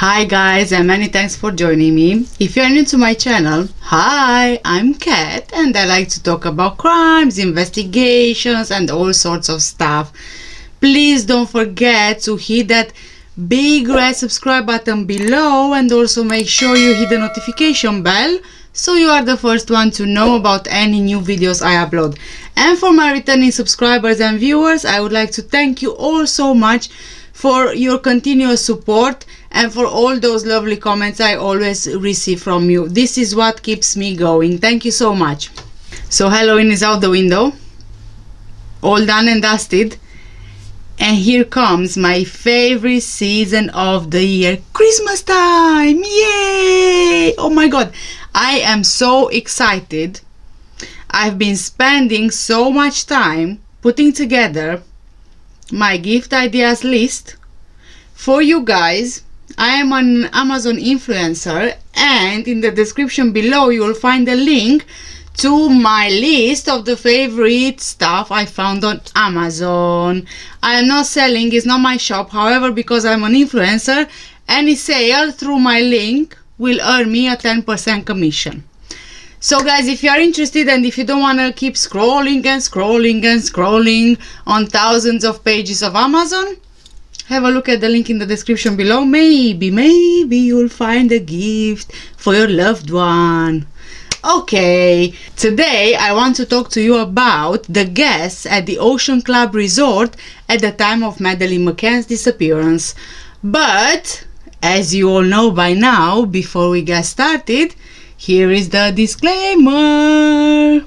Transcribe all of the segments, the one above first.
Hi guys, and many thanks for joining me. If you're new to my channel, hi, I'm Kat and I like to talk about crimes, investigations and all sorts of stuff. Please don't forget to hit that big red subscribe button below and also make sure you hit the notification bell so you are the first one to know about any new videos I upload. And for my returning subscribers and viewers, I would like to thank you all so much for your continuous support and for all those lovely comments I always receive from you. This is what keeps me going. Thank you so much. So Halloween is out the window, all done and dusted, and here comes my favorite season of the year, Christmas time. Yay! Oh my god, I am so excited. I've been spending so much time putting together my gift ideas list for you guys. I am an Amazon influencer, and in the description below you will find a link to my list of the favorite stuff I found on Amazon. I am not selling, it's not my shop. However, because I'm an influencer, any sale through my link will earn me a 10% commission. So guys, if you are interested and if you don't want to keep scrolling and scrolling and scrolling on thousands of pages of Amazon, have a look at the link in the description below. Maybe you'll find a gift for your loved one. Okay, today I want to talk to you about the guests at the Ocean Club Resort at the time of Madeleine Mccann's disappearance. But as you all know by now, before we get started, here is the disclaimer.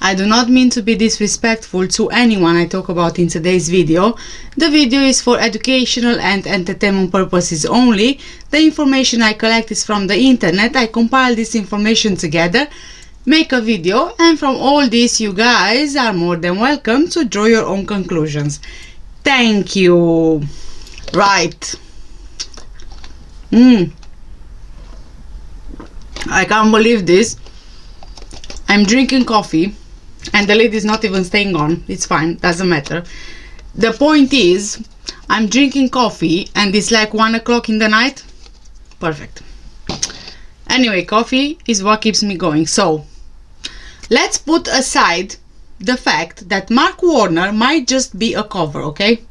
I do not mean to be disrespectful to anyone I talk about in today's video. The video is for educational and entertainment purposes only. The information I collect is from the internet. I compile this information together, make a video, and from all this you guys are more than welcome to draw your own conclusions. Thank you. Right. I can't believe this. I'm drinking coffee and the lid is not even staying on. It's fine, doesn't matter. The point is, I'm drinking coffee and it's like 1 o'clock in the night. Perfect. Anyway, coffee is what keeps me going. So let's put aside the fact that Mark Warner might just be a cover, okay?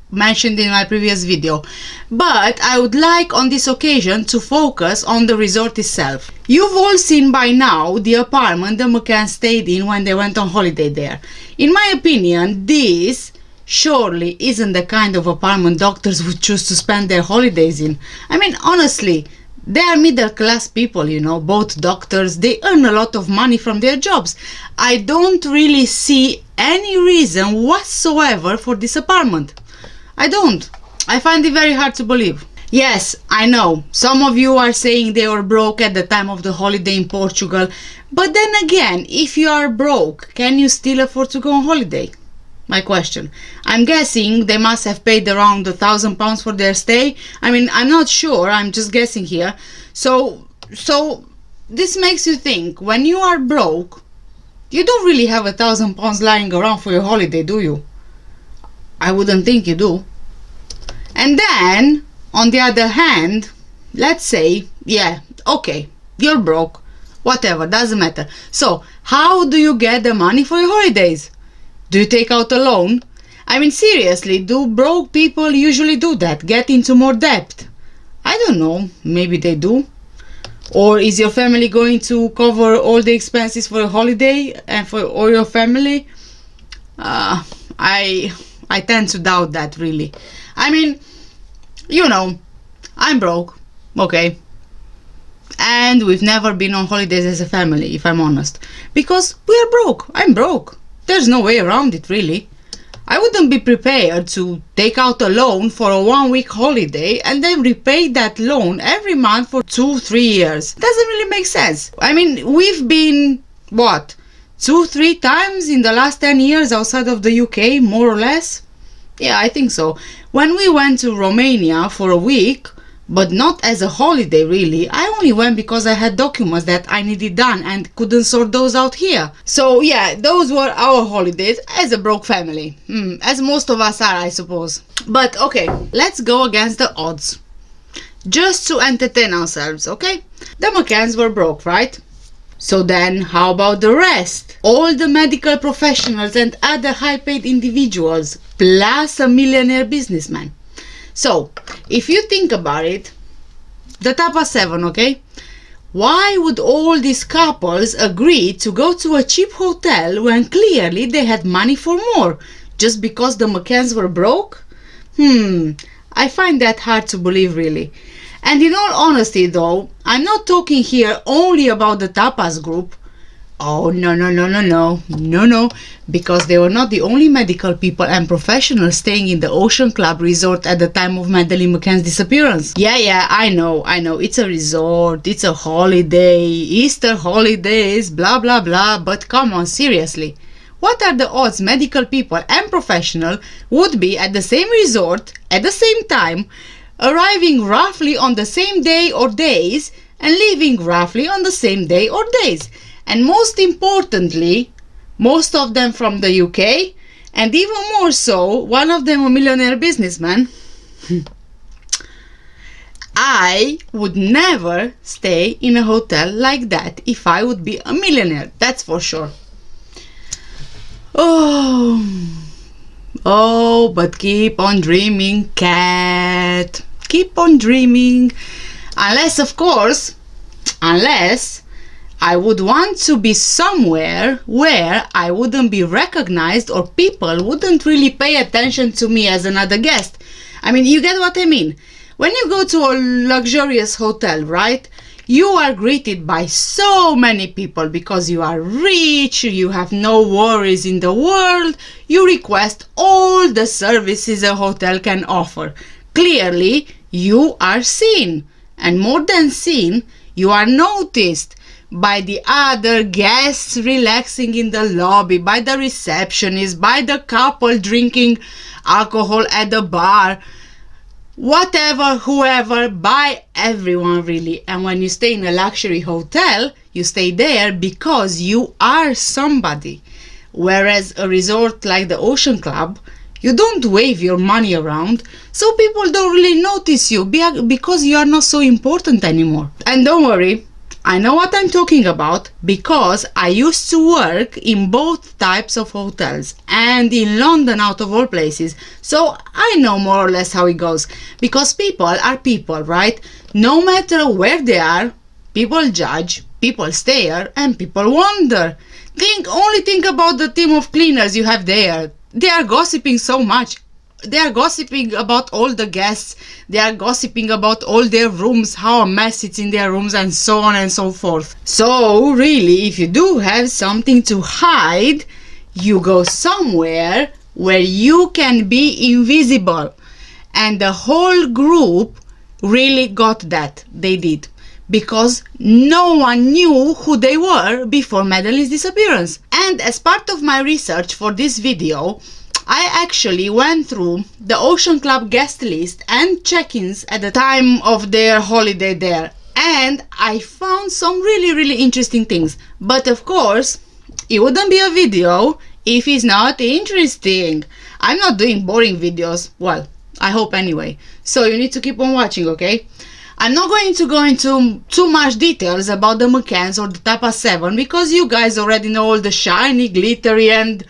Mentioned in my previous video, but I would like on this occasion to focus on the resort itself. You've all seen by now the apartment the McCann stayed in when they went on holiday there. In my opinion, this surely isn't the kind of apartment doctors would choose to spend their holidays in. I mean, honestly, they are middle class people, you know, both doctors. They earn a lot of money from their jobs. I don't really see any reason whatsoever for this apartment. I don't. I find it very hard to believe. Yes, I know, some of you are saying they were broke at the time of the holiday in Portugal, but then again, if you are broke, can you still afford to go on holiday? My question. I'm guessing they must have paid around £1,000 for their stay. I mean, I'm not sure, I'm just guessing here. So this makes you think, when you are broke, you don't really have £1,000 lying around for your holiday, do you? I wouldn't think you do. And then, on the other hand, let's say, yeah, okay, you're broke, whatever, doesn't matter. So, how do you get the money for your holidays? Do you take out a loan? I mean, seriously, do broke people usually do that? Get into more debt? I don't know, maybe they do. Or is your family going to cover all the expenses for your holiday and for all your family? I tend to doubt that, really. I mean, you know, I'm broke, okay? And we've never been on holidays as a family, if I'm honest. Because we are broke. I'm broke. There's no way around it, really. I wouldn't be prepared to take out a loan for a 1-week holiday and then repay that loan every month for 2-3 years. Doesn't really make sense. I mean, we've been, what, 2-3 times in the last 10 years outside of the UK, more or less? Yeah, I think so. When we went to Romania for a week, but not as a holiday really, I only went because I had documents that I needed done and couldn't sort those out here. So yeah, those were our holidays as a broke family. As most of us are, I suppose. But okay, let's go against the odds. just to entertain ourselves, okay? The McCanns were broke, right? So then, how about the rest? All the medical professionals and other high-paid individuals, plus a millionaire businessman. So, if you think about it, the Tapas 7, okay? Why would all these couples agree to go to a cheap hotel when clearly they had money for more? Just because the McCanns were broke? I find that hard to believe, really. And in all honesty though, I'm not talking here only about the Tapas Group. Oh, no, because they were not the only medical people and professionals staying in the Ocean Club resort at the time of Madeleine McCann's disappearance. Yeah, I know, it's a resort, it's a holiday, Easter holidays, blah blah blah, but come on, seriously. What are the odds medical people and professionals would be at the same resort at the same time, arriving roughly on the same day or days, and leaving roughly on the same day or days? And most importantly, most of them from the UK, and even more so, one of them a millionaire businessman. I would never stay in a hotel like that if I would be a millionaire, that's for sure. Oh, but keep on dreaming, cat. Keep on dreaming. Unless, of course, I would want to be somewhere where I wouldn't be recognized or people wouldn't really pay attention to me as another guest. I mean, you get what I mean? When you go to a luxurious hotel, right? You are greeted by so many people because you are rich, you have no worries in the world, you request all the services a hotel can offer. Clearly, you are seen. And more than seen, you are noticed by the other guests relaxing in the lobby, by the receptionist, by the couple drinking alcohol at the bar, whatever, whoever, by everyone really. And when you stay in a luxury hotel, you stay there because you are somebody. Whereas a resort like the Ocean Club, you don't wave your money around, so people don't really notice you because you are not so important anymore. And don't worry, I know what I'm talking about because I used to work in both types of hotels and in London, out of all places. So I know more or less how it goes, because people are people, right? No matter where they are, people judge, people stare, and people wonder. Only think about the team of cleaners you have there. They are gossiping so much. They are gossiping about all the guests. They are gossiping about all their rooms, how a mess it's in their rooms, and so on and so forth. So really, if you do have something to hide, you go somewhere where you can be invisible. And the whole group really got that. They did. Because no one knew who they were before Madeleine's disappearance. And as part of my research for this video, I actually went through the Ocean Club guest list and check-ins at the time of their holiday there, and I found some really interesting things. But of course, it wouldn't be a video if it's not interesting. I'm not doing boring videos, well, I hope anyway, so you need to keep on watching, okay? I'm not going to go into too much details about the McCanns or the Tapas 7 because you guys already know all the shiny, glittery, and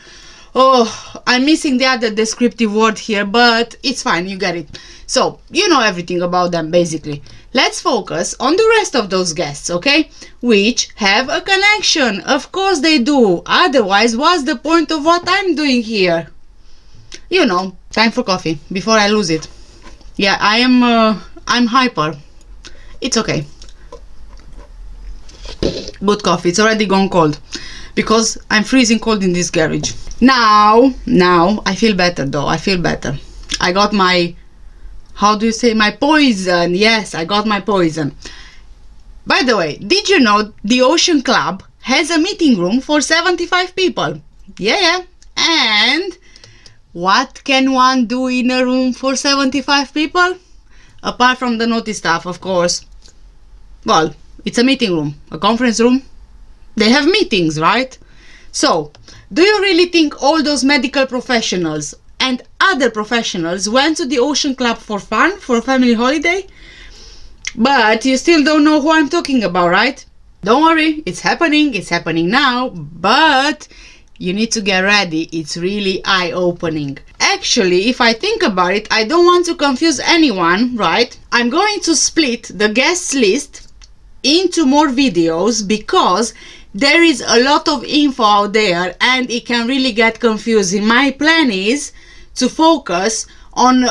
I'm missing the other descriptive word here, but it's fine, you get it. So, you know everything about them basically. Let's focus on the rest of those guests, okay? Which have a connection. Of course they do. Otherwise, what's the point of what I'm doing here? You know, time for coffee before I lose it. Yeah, I'm hyper. It's okay. Good coffee. It's already gone cold because I'm freezing cold in this garage. Now I feel better though. I feel better. I got my, how do you say, my poison. Yes, I got my poison. By the way, did you know the Ocean Club has a meeting room for 75 people? Yeah. And what can one do in a room for 75 people? Apart from the naughty stuff, of course. Well, it's a meeting room, a conference room. They have meetings, right? So, do you really think all those medical professionals and other professionals went to the Ocean Club for fun, for a family holiday? But you still don't know who I'm talking about, right? Don't worry, it's happening now, but you need to get ready. It's really eye-opening. Actually, if I think about it, I don't want to confuse anyone, right? I'm going to split the guest list into more videos because there is a lot of info out there and it can really get confusing. My plan is to focus on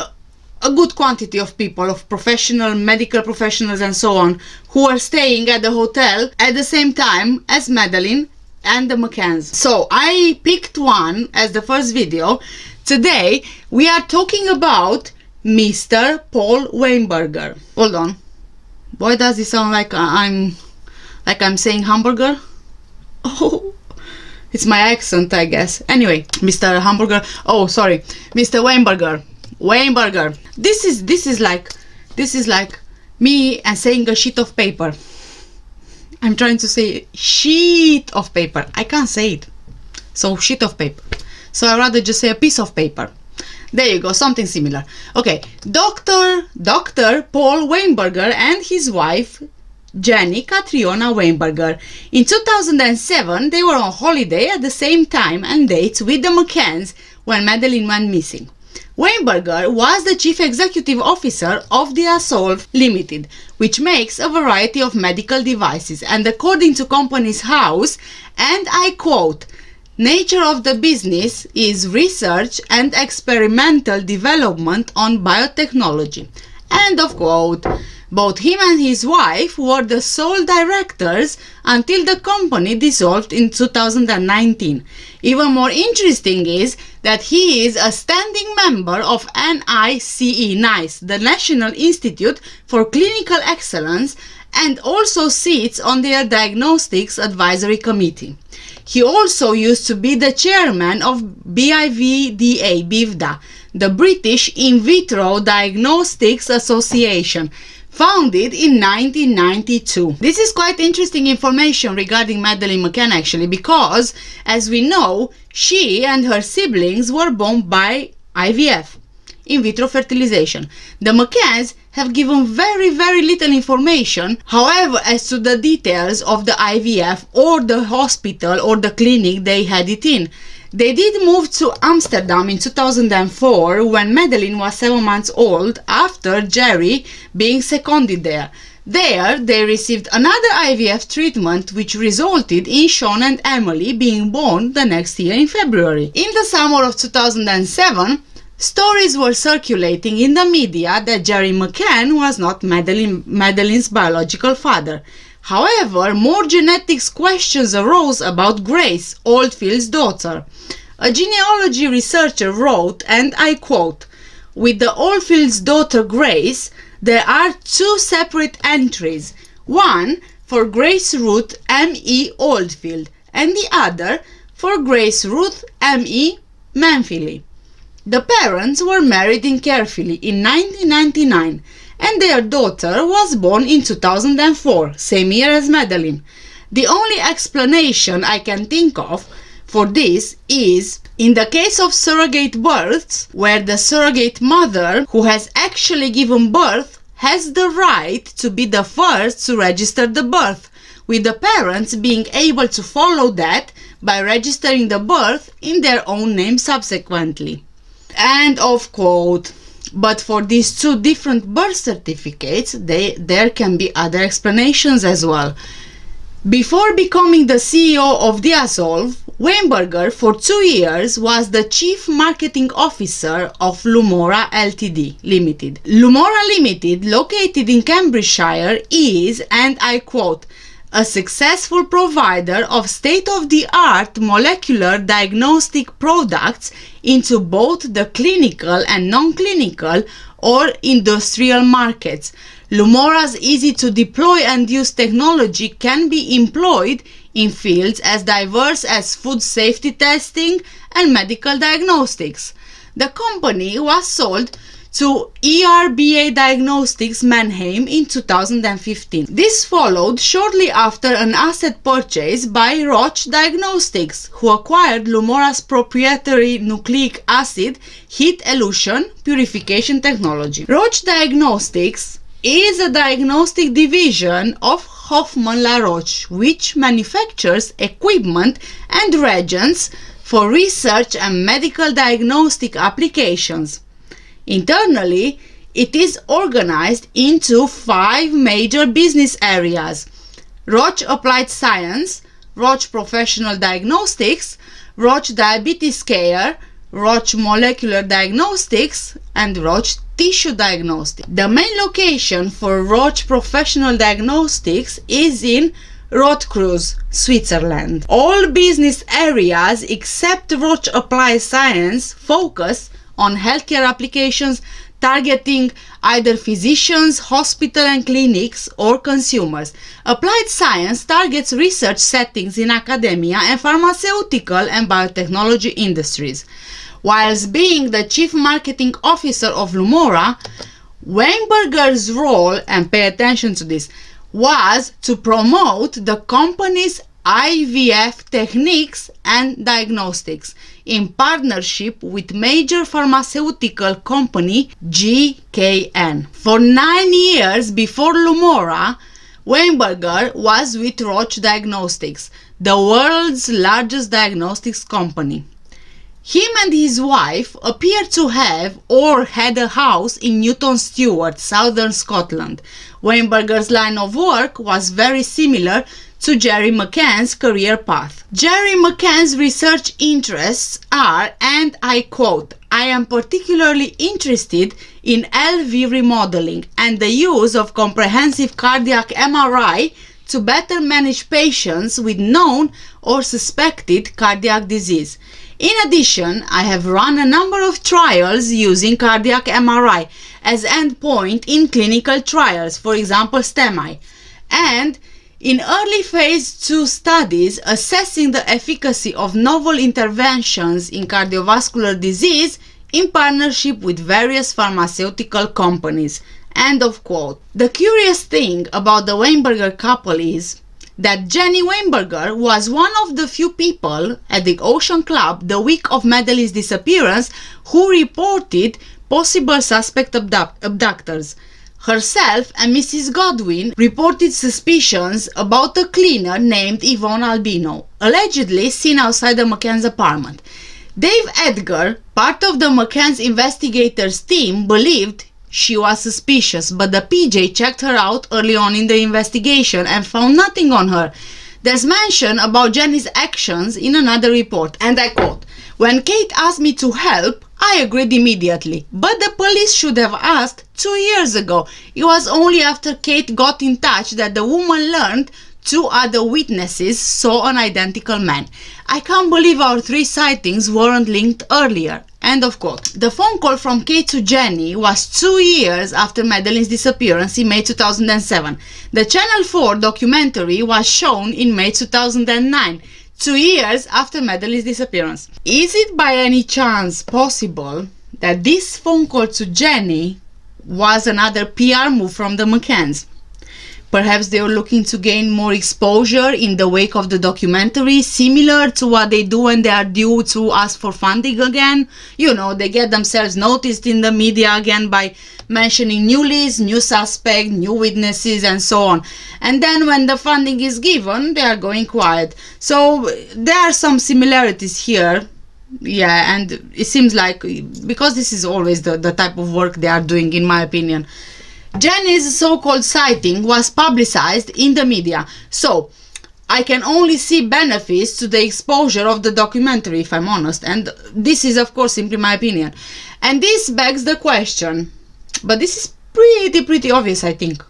a good quantity of people, of professional, medical professionals and so on, who are staying at the hotel at the same time as Madeleine and the McCanns. So I picked one as the first video. Today we are talking about Mr. Paul Weinberger. Hold on. Why does it sound like I'm saying hamburger? Oh, it's my accent, I guess. Anyway, Mr. Hamburger. Oh, sorry, Mr. Weinberger. Weinberger. This is like me and saying a sheet of paper. I'm trying to say sheet of paper. I can't say it. So sheet of paper. So I'd rather just say a piece of paper. There you go, something similar. Okay, Dr. Paul Weinberger and his wife Jenny Catriona Weinberger. In 2007, they were on holiday at the same time and dates with the McCanns when Madeleine went missing. Weinberger was the chief executive officer of the Asolve Limited, which makes a variety of medical devices, and according to company's house, and I quote, "Nature of the business is research and experimental development on biotechnology." End of quote. Both him and his wife were the sole directors until the company dissolved in 2019. Even more interesting is that he is a standing member of NICE, the National Institute for Clinical Excellence, and also sits on their Diagnostics Advisory Committee. He also used to be the chairman of BIVDA, the British In Vitro Diagnostics Association, founded in 1992. This is quite interesting information regarding Madeleine McCann actually, because as we know, she and her siblings were born by IVF, in vitro fertilization. The McCanns have given very little information, however, as to the details of the IVF or the hospital or the clinic they had it in. They did move to Amsterdam in 2004 when Madeleine was 7 months old, after Jerry being seconded there. There, they received another IVF treatment which resulted in Sean and Emily being born the next year in February. In the summer of 2007, stories were circulating in the media that Jerry McCann was not Madeleine's biological father. However, more genetics questions arose about Grace, Oldfield's daughter. A genealogy researcher wrote, and I quote, "With the Oldfield's daughter Grace, there are two separate entries, one for Grace Ruth M.E. Oldfield and the other for Grace Ruth M.E. Manfield. The parents were married in Caerphilly in 1999 and their daughter was born in 2004, same year as Madeleine. The only explanation I can think of for this is in the case of surrogate births, where the surrogate mother who has actually given birth has the right to be the first to register the birth, with the parents being able to follow that by registering the birth in their own name subsequently." End of quote. But for these two different birth certificates, there can be other explanations as well. Before becoming the CEO of Diasolve, Weinberger for 2 years was the Chief Marketing Officer of Lumora Ltd. Limited. Lumora Limited, located in Cambridgeshire, is, and I quote, "a successful provider of state-of-the-art molecular diagnostic products into both the clinical and non-clinical or industrial markets. Lumora's easy-to-deploy and use technology can be employed in fields as diverse as food safety testing and medical diagnostics." The company was sold to ERBA Diagnostics Mannheim in 2015. This followed shortly after an asset purchase by Roche Diagnostics, who acquired Lumora's proprietary nucleic acid heat elution purification technology. Roche Diagnostics is a diagnostic division of Hoffmann La Roche, which manufactures equipment and reagents for research and medical diagnostic applications. Internally, it is organized into 5 major business areas: Roche Applied Science, Roche Professional Diagnostics, Roche Diabetes Care, Roche Molecular Diagnostics, and Roche Tissue Diagnostics. The main location for Roche Professional Diagnostics is in Rotkreuz, Switzerland. All business areas except Roche Applied Science focus on healthcare applications targeting either physicians, hospital and clinics, or consumers. Applied Science targets research settings in academia and pharmaceutical and biotechnology industries. Whilst being the chief marketing officer of Lumora, Weinberger's role, and pay attention to this, was to promote the company's IVF techniques and diagnostics in partnership with major pharmaceutical company GKN. For 9 years before Lumora, Weinberger was with Roche Diagnostics, the world's largest diagnostics company. Him and his wife appear to have or had a house in Newton Stewart, southern Scotland. Weinberger's line of work was very similar to Jerry McCann's career path. Jerry McCann's research interests are, and I quote, "I am particularly interested in LV remodeling and the use of comprehensive cardiac MRI to better manage patients with known or suspected cardiac disease. In addition, I have run a number of trials using cardiac MRI as endpoint in clinical trials, for example STEMI, and in early phase 2 studies assessing the efficacy of novel interventions in cardiovascular disease in partnership with various pharmaceutical companies." End of quote. The curious thing about the Weinberger couple is that Jenny Weinberger was one of the few people at the Ocean Club the week of Madeleine's disappearance who reported possible suspect abductors. Herself and Mrs. Godwin reported suspicions about a cleaner named Yvonne Albino, allegedly seen outside the McCann's apartment. Dave Edgar, part of the McCann's investigators team, believed she was suspicious, but the PJ checked her out early on in the investigation and found nothing on her. There's mention about Jenny's actions in another report, and I quote, "When Kate asked me to help, I agreed immediately, but the police should have asked 2 years ago. It was only after Kate got in touch that the woman learned 2 other witnesses saw an identical man. I can't believe our 3 sightings weren't linked earlier." End of quote. The phone call from Kate to Jenny was 2 years after Madeleine's disappearance in May 2007. The Channel 4 documentary was shown in May 2009, 2 years after Madeleine's disappearance. Is it by any chance possible that this phone call to Jenny was another PR move from the McCanns? Perhaps they were looking to gain more exposure in the wake of the documentary, similar to what they do when they are due to ask for funding again. You know, they get themselves noticed in the media again by mentioning new leads, new suspects, new witnesses, and so on. And then when the funding is given, they are going quiet. So there are some similarities here. Yeah, and it seems like, because this is always the type of work they are doing, in my opinion. Jenny's so-called sighting was publicized in the media, so I can only see benefits to the exposure of the documentary, if I'm honest, and this is of course simply my opinion. And this begs the question, but this is pretty obvious, I think.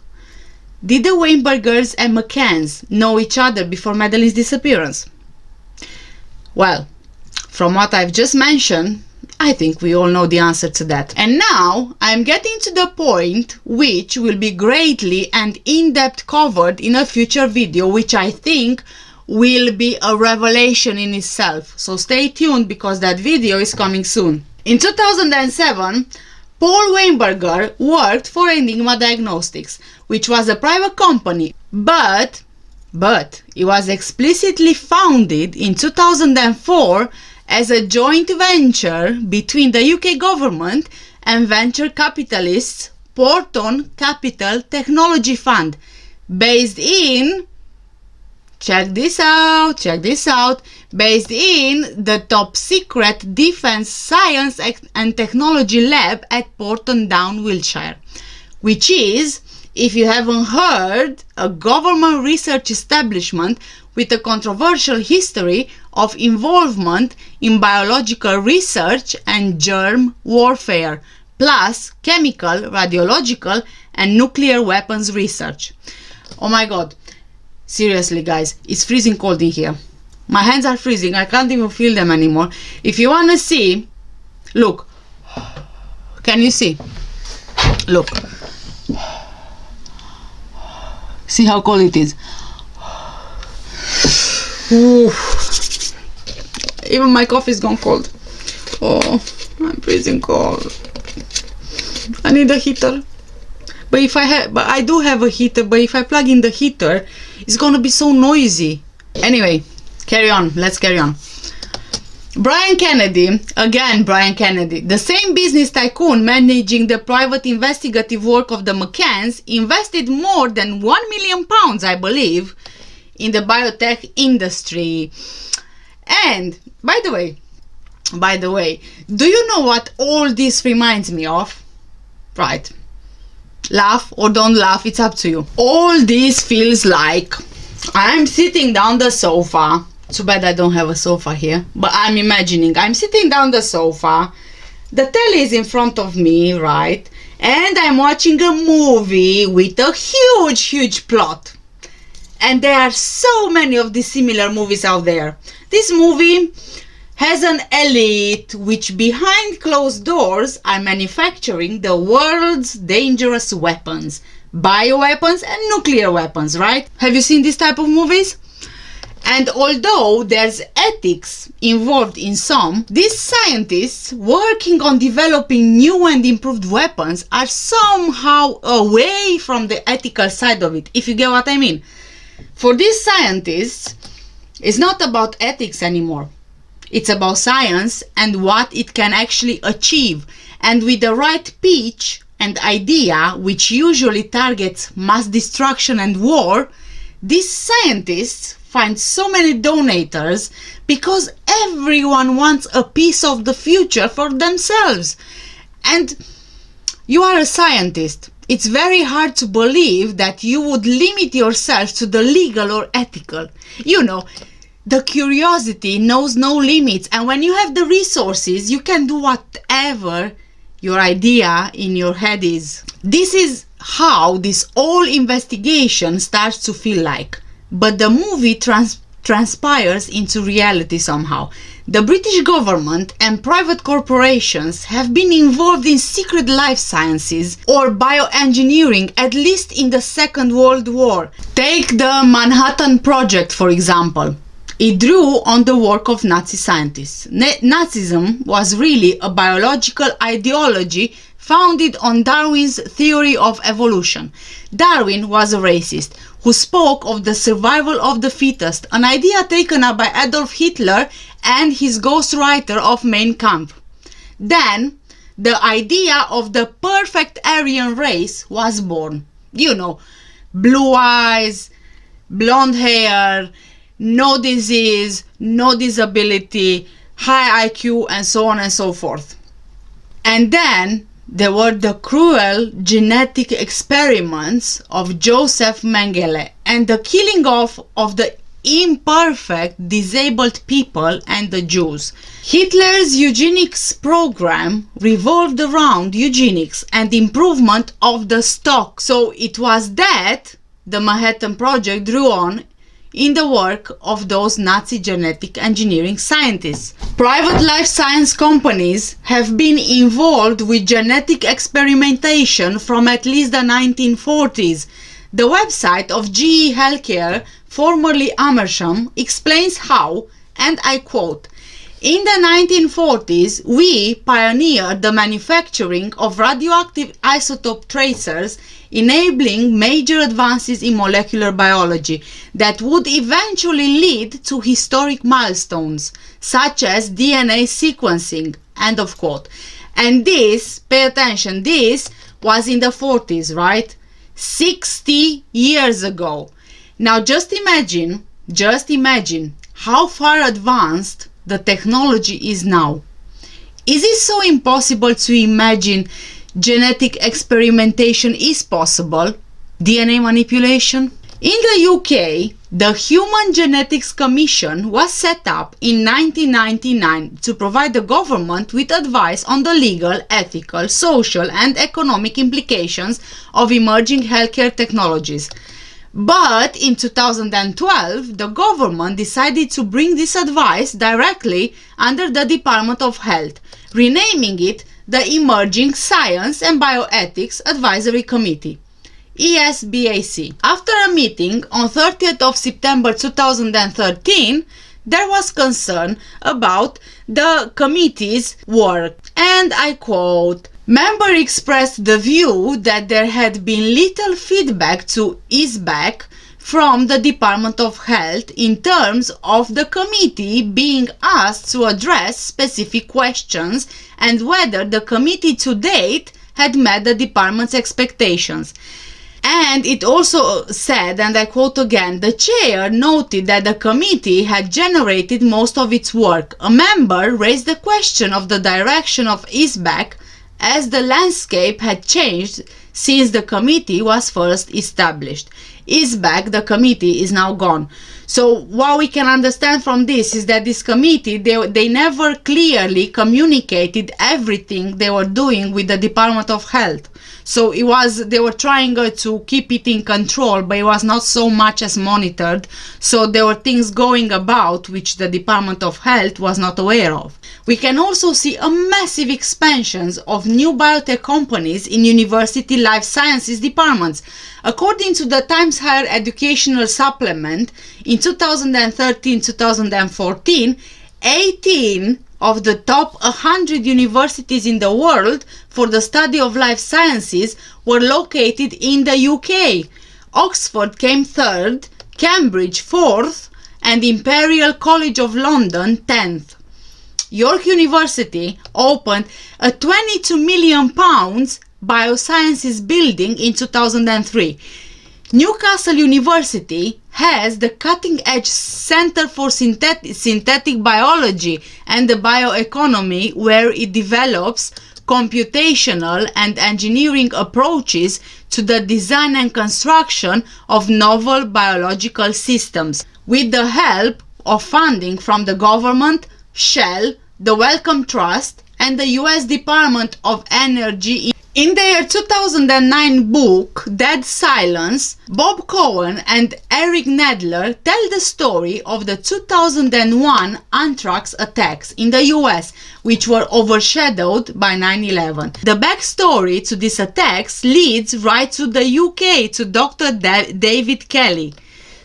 Did the Weinbergers and McCanns know each other before Madeleine's disappearance? Well, from what I've just mentioned, I think we all know the answer to that. And now I'm getting to the point which will be greatly and in-depth covered in a future video, which I think will be a revelation in itself. So stay tuned because that video is coming soon. In 2007, Paul Weinberger worked for Enigma Diagnostics, which was a private company, but it was explicitly founded in 2004 as a joint venture between the UK government and venture capitalists Porton Capital Technology Fund, based in, check this out, based in the top secret Defence Science and Technology Lab at Porton Down, Wiltshire, which is, if you haven't heard, a government research establishment with a controversial history of involvement in biological research and germ warfare, plus chemical, radiological, and nuclear weapons research. Oh my god, seriously guys, it's freezing cold in here. My hands are freezing, I can't even feel them anymore. If you wanna see, look, can you see? Look. See how cold it is. Ooh. Even my coffee's gone cold. Oh, I'm freezing cold. I need a heater. But I do have a heater, but if I plug in the heater, it's gonna be so noisy. Anyway, carry on. Let's carry on. Brian Kennedy, again Brian Kennedy, the same business tycoon managing the private investigative work of the McCanns, invested more than £1 million, I believe, in the biotech industry. And, by the way, do you know what all this reminds me of? Right. Laugh or don't laugh, it's up to you. All this feels like I'm sitting down the sofa. Too bad I don't have a sofa here, but I'm imagining I'm sitting down the sofa, the telly is in front of me, right, and I'm watching a movie with a huge plot, and there are so many of these similar movies out there. This movie has an elite which behind closed doors are manufacturing the world's dangerous weapons, bioweapons and nuclear weapons, right? Have you seen this type of movies? And although there's ethics involved in some, these scientists working on developing new and improved weapons are somehow away from the ethical side of it, if you get what I mean. For these scientists, it's not about ethics anymore. It's about science and what it can actually achieve. And with the right pitch and idea, which usually targets mass destruction and war, these scientists find so many donators because everyone wants a piece of the future for themselves. And you are a scientist. It's very hard to believe that you would limit yourself to the legal or ethical. You know, the curiosity knows no limits, and when you have the resources, you can do whatever your idea in your head is. This is how this whole investigation starts to feel like. But the movie transpires into reality somehow. The British government and private corporations have been involved in secret life sciences or bioengineering, at least in the Second World War. Take the Manhattan Project, for example. It drew on the work of Nazi scientists. Nazism was really a biological ideology founded on Darwin's theory of evolution. Darwin was a racist who spoke of the survival of the fittest, an idea taken up by Adolf Hitler and his ghostwriter of Mein Kampf. Then, the idea of the perfect Aryan race was born. You know, blue eyes, blonde hair, no disease, no disability, high IQ, and so on and so forth. And then there were the cruel genetic experiments of Joseph Mengele and the killing off of the imperfect disabled people and the Jews. Hitler's eugenics program revolved around eugenics and improvement of the stock. So it was that the Manhattan Project drew on in the work of those Nazi genetic engineering scientists. Private life science companies have been involved with genetic experimentation from at least the 1940s. The website of GE Healthcare, formerly Amersham, explains how, and I quote, "In the 1940s, we pioneered the manufacturing of radioactive isotope tracers, enabling major advances in molecular biology that would eventually lead to historic milestones, such as DNA sequencing," end of quote. And this, pay attention, this was in the 40s, right? 60 years ago. Now just imagine how far advanced the technology is now. Is it so impossible to imagine genetic experimentation is possible? DNA manipulation? In the UK, the Human Genetics Commission was set up in 1999 to provide the government with advice on the legal, ethical, social and economic implications of emerging healthcare technologies. But in 2012, the government decided to bring this advice directly under the Department of Health, renaming it the Emerging Science and Bioethics Advisory Committee, ESBAC. After a meeting on 30th of September 2013, there was concern about the committee's work, and I quote, "Members expressed the view that there had been little feedback to ESBAC from the Department of Health in terms of the committee being asked to address specific questions and whether the committee to date had met the department's expectations." And it also said, and I quote again, "The chair noted that the committee had generated most of its work. A member raised the question of the direction of ESBAC as the landscape had changed since the committee was first established." ESBAC, the committee, is now gone. So what we can understand from this is that this committee, they never clearly communicated everything they were doing with the Department of Health. So they were trying to keep it in control, but it was not so much as monitored. So there were things going about which the Department of Health was not aware of. We can also see a massive expansions of new biotech companies in university life sciences departments. According to the Times Higher Educational Supplement, in 2013-2014, 18 of the top 100 universities in the world for the study of life sciences were located in the UK. Oxford came third, Cambridge fourth, and Imperial College of London 10th. York University opened a £22 million biosciences building in 2003. Newcastle University has the cutting-edge Center for Synthetic Biology and the Bioeconomy, where it develops computational and engineering approaches to the design and construction of novel biological systems, with the help of funding from the government, Shell, the Wellcome Trust, and the US Department of Energy. In their 2009 book, Dead Silence, Bob Cohen and Eric Nadler tell the story of the 2001 anthrax attacks in the US, which were overshadowed by 9/11. The backstory to these attacks leads right to the UK, to Dr. David Kelly.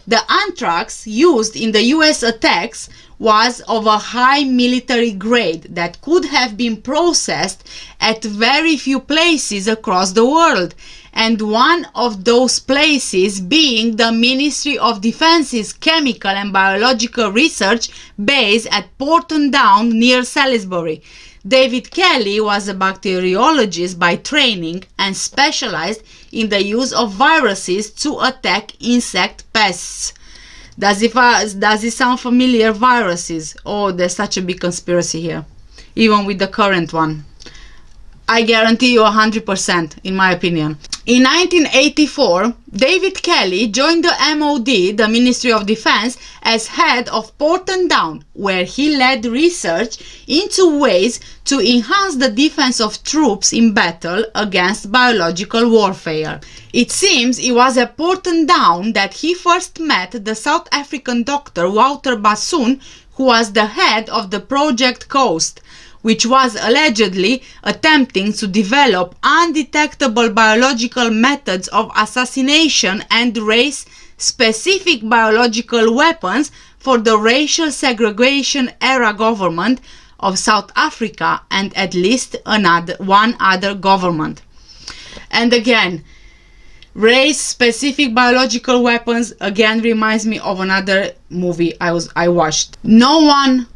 The anthrax used in the US attacks was of a high military grade that could have been processed at very few places across the world, and one of those places being the Ministry of Defense's Chemical and Biological Research base at Porton Down near Salisbury. David Kelly was a bacteriologist by training and specialized in the use of viruses to attack insect pests. Does it sound familiar? Viruses. Oh, there's such a big conspiracy here, even with the current one. I guarantee you 100%, in my opinion. In 1984, David Kelly joined the MOD, the Ministry of Defense, as head of Porton Down, where he led research into ways to enhance the defense of troops in battle against biological warfare. It seems it was at Porton Down that he first met the South African doctor Wouter Bassoon, who was the head of the Project Coast, which was allegedly attempting to develop undetectable biological methods of assassination and race-specific biological weapons for the racial segregation era government of South Africa and at least one other government. And again, race-specific biological weapons again reminds me of another movie I watched. No one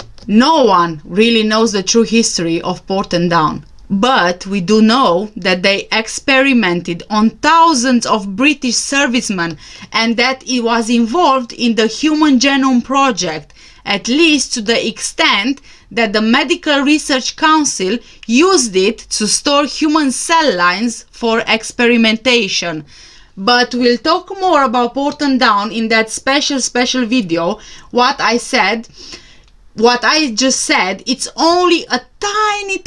really knows the true history of Porton Down. But we do know that they experimented on thousands of British servicemen and that it was involved in the Human Genome Project, at least to the extent that the Medical Research Council used it to store human cell lines for experimentation. But we'll talk more about Porton Down in that special video. What I just said, it's only a tiny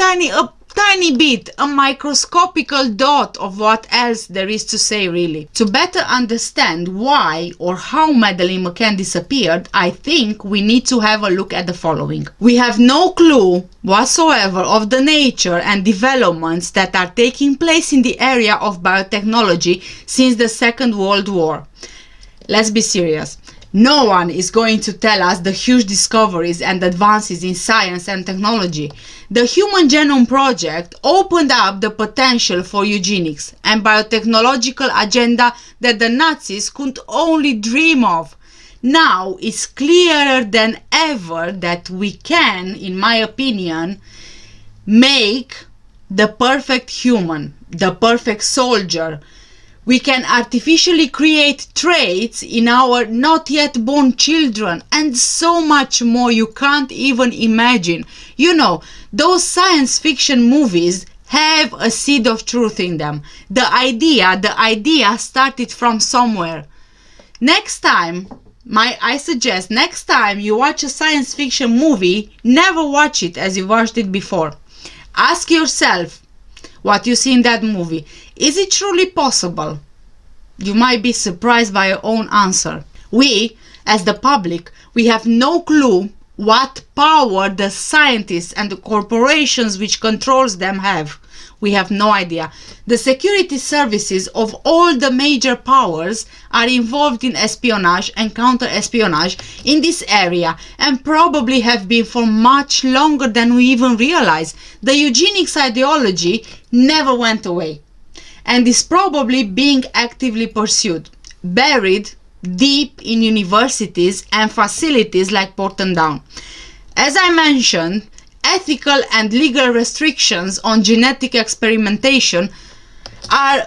bit, a microscopical dot of what else there is to say, really. To better understand why or how Madeleine Mccann disappeared, I think we need to have a look at the following. We have no clue whatsoever of the nature and developments that are taking place in the area of biotechnology since the Second World War. Let's be serious. No one is going to tell us the huge discoveries and advances in science and technology. The Human Genome Project opened up the potential for eugenics and biotechnological agenda that the Nazis could only dream of. Now it's clearer than ever that we can, in my opinion, make the perfect human, the perfect soldier. We can artificially create traits in our not yet born children and so much more you can't even imagine. You know, those science fiction movies have a seed of truth in them. The idea started from somewhere. I suggest next time you watch a science fiction movie, never watch it as you watched it before. Ask yourself what you see in that movie. Is it truly possible? You might be surprised by your own answer. We, as the public, we have no clue what power the scientists and the corporations which controls them have. We have no idea. The security services of all the major powers are involved in espionage and counter-espionage in this area and probably have been for much longer than we even realize. The eugenics ideology never went away and is probably being actively pursued, buried deep in universities and facilities like Porton Down. As I mentioned, ethical and legal restrictions on genetic experimentation are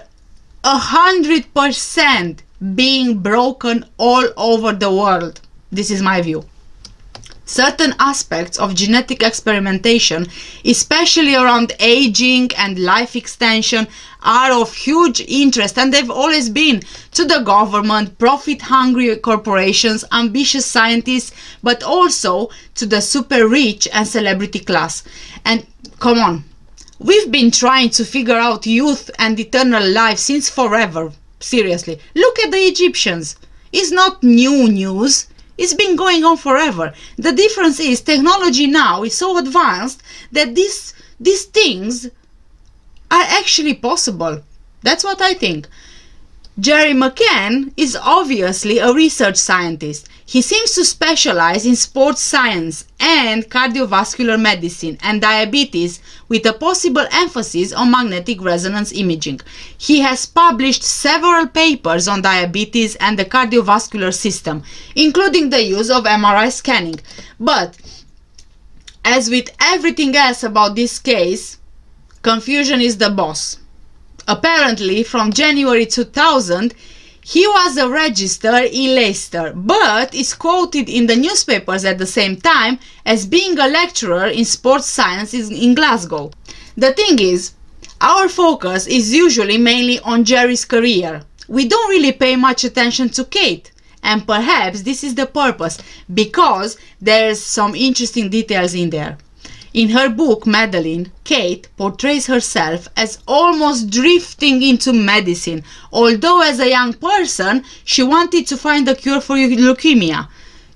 100% being broken all over the world. This is my view. Certain aspects of genetic experimentation, especially around aging and life extension, are of huge interest, and they've always been, to the government, profit-hungry corporations, ambitious scientists, but also to the super rich and celebrity class. And come on, we've been trying to figure out youth and eternal life since forever. Seriously, look at the Egyptians. It's not new news. It's been going on forever. The difference is technology now is so advanced that these things are actually possible. That's what I think. Jerry McCann is obviously a research scientist. He seems to specialize in sports science and cardiovascular medicine and diabetes, with a possible emphasis on magnetic resonance imaging. He has published several papers on diabetes and the cardiovascular system, including the use of MRI scanning. But, as with everything else about this case, confusion is the boss. Apparently, from January 2000, he was a registrar in Leicester, but is quoted in the newspapers at the same time as being a lecturer in sports sciences in Glasgow. The thing is, our focus is usually mainly on Jerry's career. We don't really pay much attention to Kate, and perhaps this is the purpose, because there's some interesting details in there. In her book, Madeleine, Kate portrays herself as almost drifting into medicine, although as a young person, she wanted to find a cure for leukemia.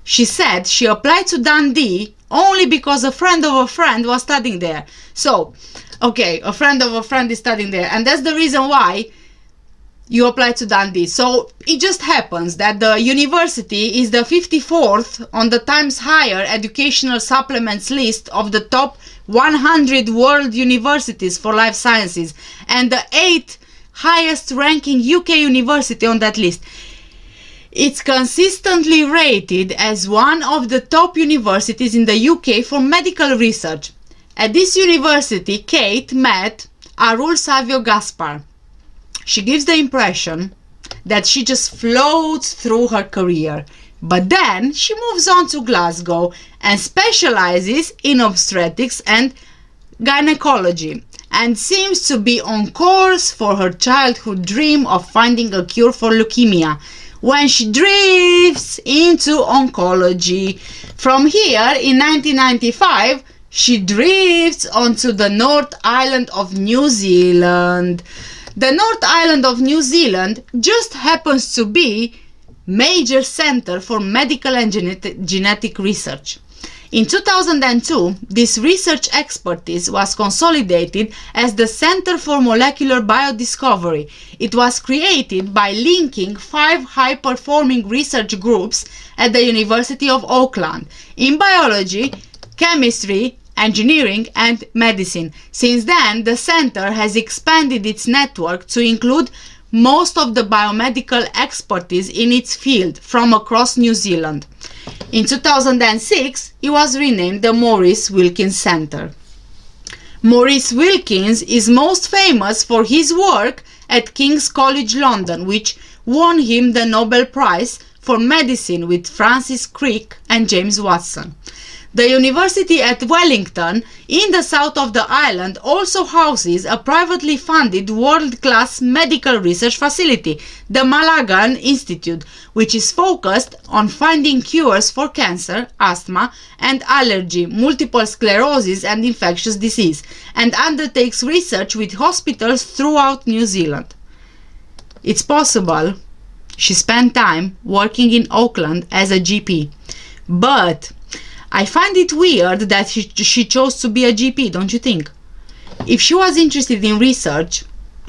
She said she applied to Dundee only because a friend of a friend was studying there. So, okay, a friend of a friend is studying there, and that's the reason why you apply to Dundee. So it just happens that the university is the 54th on the Times Higher Educational Supplements list of the top 100 world universities for life sciences, and the 8th highest ranking UK university on that list. It's consistently rated as one of the top universities in the UK for medical research. At this university, Kate met Arul Savio Gaspar. She gives the impression that she just floats through her career, but then she moves on to Glasgow and specializes in obstetrics and gynecology, and seems to be on course for her childhood dream of finding a cure for leukemia, when she drifts into oncology. From here, in 1995, she drifts onto the North Island of New Zealand. The North Island of New Zealand just happens to be major center for medical and genetic research. In 2002, this research expertise was consolidated as the Center for Molecular Biodiscovery. It was created by linking 5 high-performing research groups at the University of Auckland in biology, chemistry, engineering, and medicine. Since then, the center has expanded its network to include most of the biomedical expertise in its field from across New Zealand. In 2006, it was renamed the Maurice Wilkins Center. Maurice Wilkins is most famous for his work at King's College London, which won him the Nobel Prize for Medicine with Francis Crick and James Watson. The university at Wellington, in the south of the island, also houses a privately funded world-class medical research facility, the Malagan Institute, which is focused on finding cures for cancer, asthma and allergy, multiple sclerosis and infectious disease, and undertakes research with hospitals throughout New Zealand. It's possible she spent time working in Auckland as a GP, but I find it weird that she chose to be a GP, don't you think? If she was interested in research,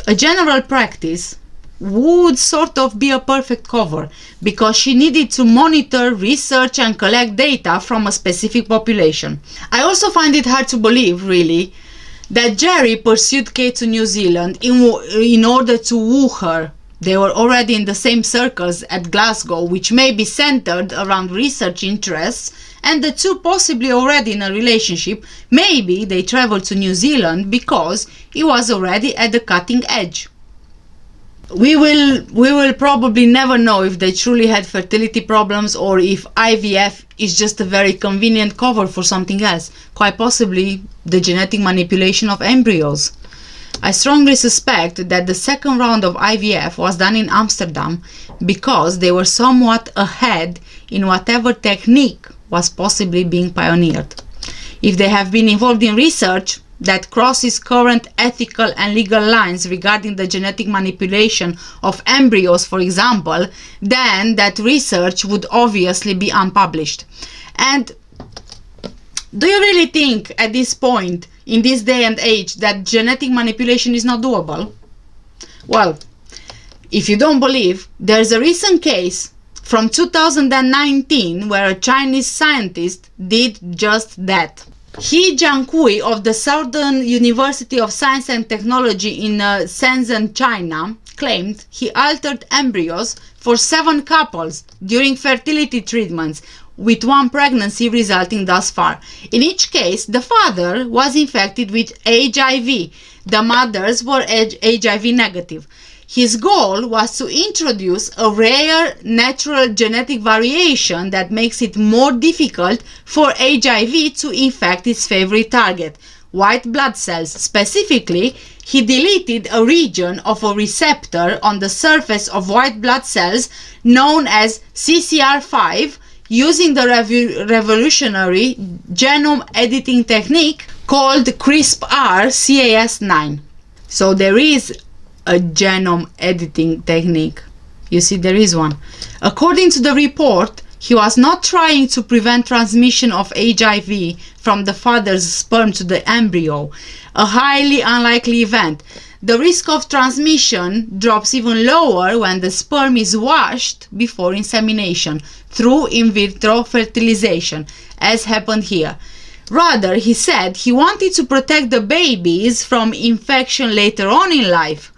a general practice would sort of be a perfect cover, because she needed to monitor, research and collect data from a specific population. I also find it hard to believe, really, that Jerry pursued Kate to New Zealand in order to woo her. They were already in the same circles at Glasgow, which may be centered around research interests, and the two possibly already in a relationship. Maybe they traveled to New Zealand because it was already at the cutting edge. We will probably never know if they truly had fertility problems or if IVF is just a very convenient cover for something else, quite possibly the genetic manipulation of embryos. I strongly suspect that the second round of IVF was done in Amsterdam because they were somewhat ahead in whatever technique was possibly being pioneered. If they have been involved in research that crosses current ethical and legal lines regarding the genetic manipulation of embryos, for example, then that research would obviously be unpublished. And do you really think at this point, in this day and age, that genetic manipulation is not doable? Well, if you don't believe, there's a recent case from 2019 where a Chinese scientist did just that. He Jiankui of the Southern University of Science and Technology in Shenzhen, China, claimed he altered embryos for 7 couples during fertility treatments, with 1 pregnancy resulting thus far. In each case, the father was infected with HIV. The mothers were HIV negative. His goal was to introduce a rare natural genetic variation that makes it more difficult for HIV to infect its favorite target, white blood cells. Specifically, he deleted a region of a receptor on the surface of white blood cells known as CCR5, using the revolutionary genome editing technique called CRISPR-Cas9. So there is a genome editing technique. You see, there is one. According to the report, he was not trying to prevent transmission of HIV from the father's sperm to the embryo, a highly unlikely event. The risk of transmission drops even lower when the sperm is washed before insemination through in vitro fertilization, as happened here. Rather, he said he wanted to protect the babies from infection later on in life.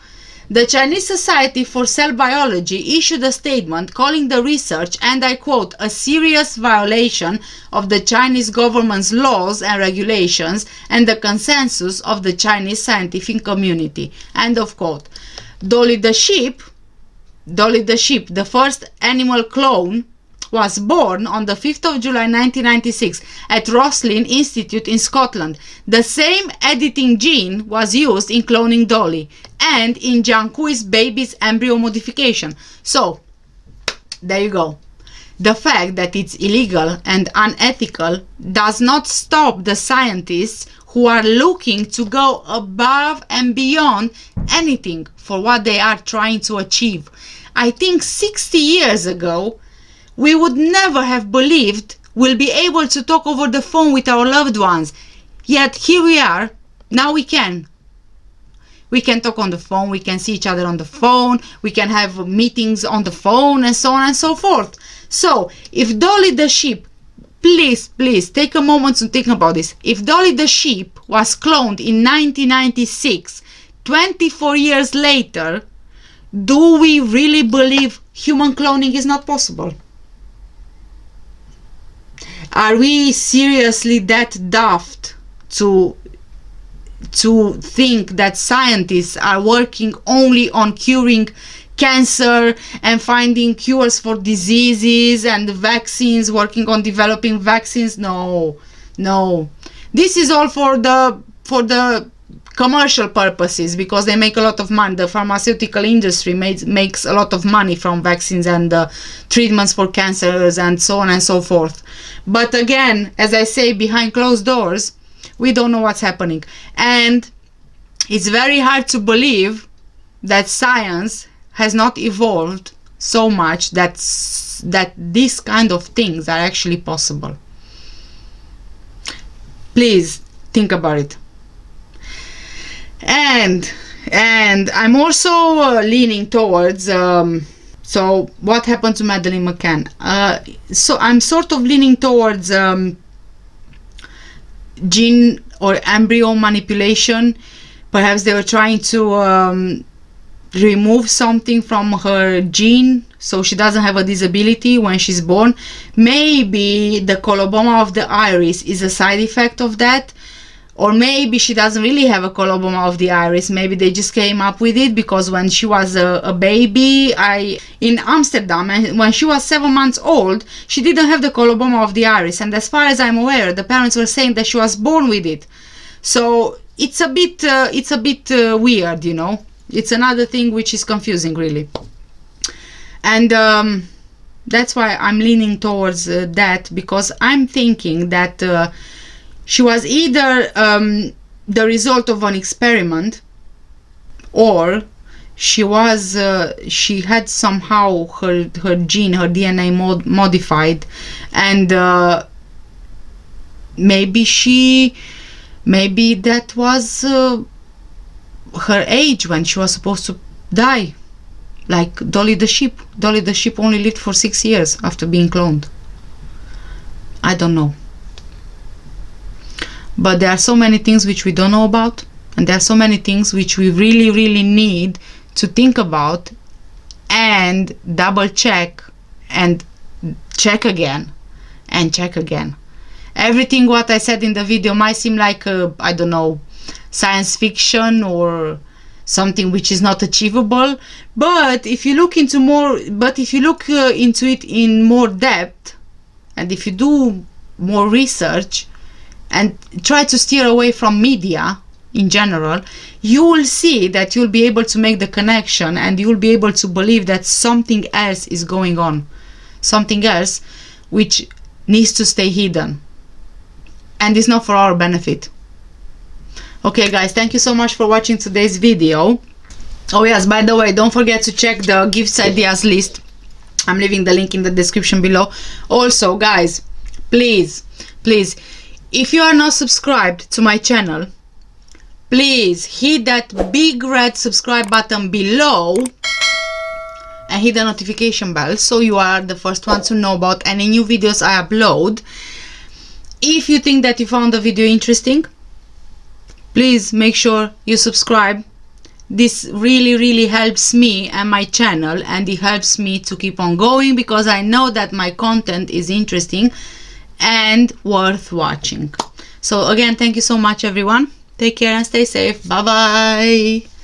The Chinese Society for Cell Biology issued a statement calling the research, and I quote, a serious violation of the Chinese government's laws and regulations and the consensus of the Chinese scientific community. End of quote. Dolly the sheep, the first animal clone, was born on the 5th of July 1996 at Roslin Institute in Scotland. The same editing gene was used in cloning Dolly and in Jiankui's baby's embryo modification. So, there you go. The fact that it's illegal and unethical does not stop the scientists who are looking to go above and beyond anything for what they are trying to achieve. I think 60 years ago, we would never have believed we'll be able to talk over the phone with our loved ones. Yet here we are. Now we can. We can talk on the phone, we can see each other on the phone, we can have meetings on the phone, and so on and so forth. So, if Dolly the sheep, please take a moment to think about this. If Dolly the sheep was cloned in 1996, 24 years later, do we really believe human cloning is not possible? Are we seriously that daft to think that scientists are working only on curing cancer and finding cures for diseases and vaccines, working on developing vaccines? No. This is all for the commercial purposes, because they make a lot of money. The pharmaceutical industry makes a lot of money from vaccines and treatments for cancers and so on and so forth. But again, as I say, behind closed doors, we don't know what's happening. And it's very hard to believe that science has not evolved so much that these kind of things are actually possible. Please think about it. And I'm also leaning towards so what happened to Madeleine McCann. So I'm sort of leaning towards gene or embryo manipulation. Perhaps they were trying to remove something from her gene so she doesn't have a disability when she's born. Maybe the coloboma of the iris is a side effect of that. Or maybe she doesn't really have a coloboma of the iris. Maybe they just came up with it because when she was a baby in Amsterdam, and when she was 7 months old, she didn't have the coloboma of the iris. And as far as I'm aware, the parents were saying that she was born with it. So it's a bit weird, you know. It's another thing which is confusing, really. And that's why I'm leaning towards that, because I'm thinking that she was either the result of an experiment, or she had somehow her gene, her DNA modified, and maybe that was her age when she was supposed to die, like Dolly the sheep. Dolly the sheep only lived for 6 years after being cloned. I don't know. But there are so many things which we don't know about, and there are so many things which we really need to think about and double check and check again and check again. Everything what I said in the video might seem like I don't know, science fiction or something which is not achievable, but if you look into it in more depth, and if you do more research and try to steer away from media in general, you will see that you'll be able to make the connection, and you'll be able to believe that something else is going on, something else which needs to stay hidden, and is not for our benefit. Okay guys, thank you so much for watching today's video. Oh yes, by the way, don't forget to check the gifts ideas list. I'm leaving the link in the description below. Also guys, please, if you are not subscribed to my channel, please hit that big red subscribe button below and hit the notification bell so you are the first one to know about any new videos I upload. If you think that you found the video interesting, please make sure you subscribe this really helps me and my channel, and it helps me to keep on going, because I know that my content is interesting and worth watching. So again, thank you so much everyone. Take care and stay safe. Bye bye.